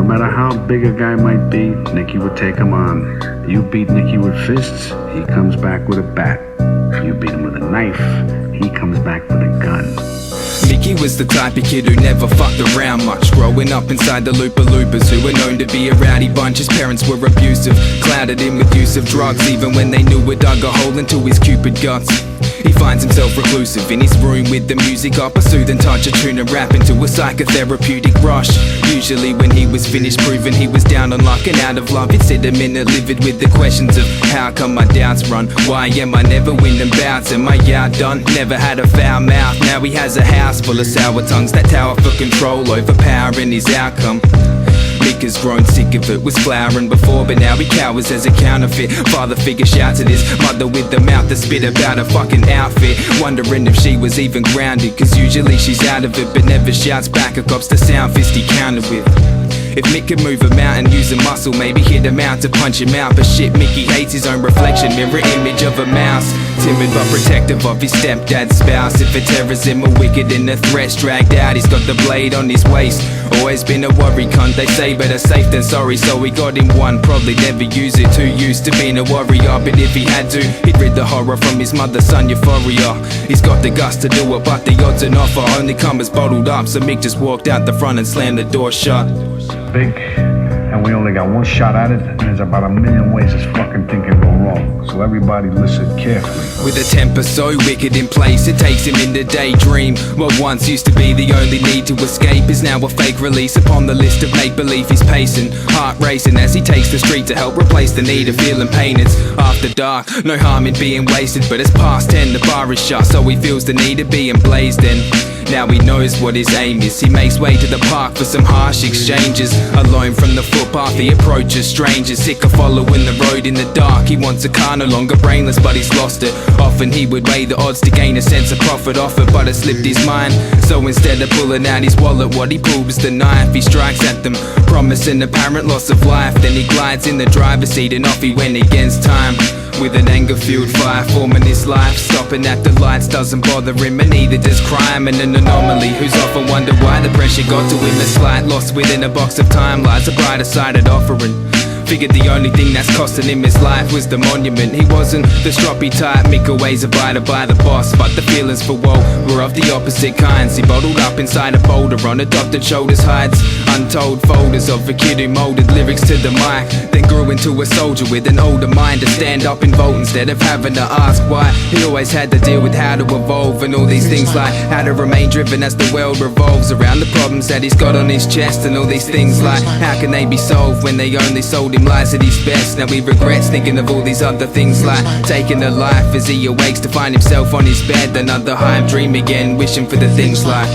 matter how big a guy might be, Nicky would take him on. You beat Nicky with fists, he comes back with a bat. You beat him with a knife, he comes back with a gun. Micky was the type of kid who never fucked around much. Growing up inside the Loopers who were known to be a rowdy bunch. His parents were abusive, clouded him with use of drugs, even when they knew it dug a hole into his Cupid guts. He finds himself reclusive in his room with the music up, a soothing touch of tune and rap into a psychotherapeutic rush. Usually when he was finished proving he was down on luck and out of love, he'd sit a minute livid with the questions of how come my doubts run? Why am I never winning bouts? Am I outdone? Never had a foul mouth. Now he has a house full of sour tongues that tower for control, overpowering his outcome. Mick has grown sick of it, was flowering before, but now he cowers as a counterfeit. Father figure shouts at his mother with the mouth that spit about her fucking outfit, wondering if she was even grounded, cause usually she's out of it, but never shouts back at cops the sound fist he countered with. If Mick could move a mountain using muscle, maybe hit him out to punch him out. But shit, Micky hates his own reflection, mirror image of a mouse. Timid but protective of his stepdad's spouse. If it tears him a wicked and the threat's dragged out, he's got the blade on his waist. Always been a worry cunt, they say better safe than sorry. So he got him one, probably never use it. Too used to being a warrior, but if he had to, he'd rid the horror from his mother's son euphoria. He's got the guts to do it, but the odds on offer only come as bottled up. So Mick just walked out the front and slammed the door shut. Big, and we only got one shot at it, and there's about a million ways this fucking thing can go wrong. So everybody listen carefully. With a temper so wicked in place, it takes him in the daydream. What once used to be the only need to escape is now a fake release upon the list of make-believe. He's pacing, heart racing as he takes the street to help replace the need of feeling pain. It's after dark, no harm in being wasted, but it's past 10, the bar is shut, so he feels the need of being blazed in. Now he knows what his aim is. He makes way to the park for some harsh exchanges. Alone from the footpath he approaches strangers. Sick of following the road in the dark. He wants a car, no longer brainless, but he's lost it. Often he would weigh the odds to gain a sense of profit off it, but it slipped his mind. So instead of pulling out his wallet, what he pulls is the knife. He strikes at them, promising apparent loss of life. Then he glides in the driver's seat and off he went against time. With an anger-fueled fire forming his life, stopping at the lights doesn't bother him, and neither does crime. And an anomaly who's often wondered why the pressure got to him. A slight lost within a box of time lies a brighter side at offering. Figured the only thing that's costing him his life was the monument. He wasn't the stroppy type, Mick always abided by the boss, but the feelings for woe were of the opposite kinds. He bottled up inside a boulder on adopted shoulders, hides untold folders of a kid who molded lyrics to the mic, then grew into a soldier with an older mind to stand up and vote instead of having to ask why. He always had to deal with how to evolve and all these things like how to remain driven as the world revolves around the problems that he's got on his chest, and all these things like how can they be solved when they only sold him lies at his best. Now he regrets thinking of all these other things like taking a life as he awakes to find himself on his bed. Another hype dream again, wishing for the things like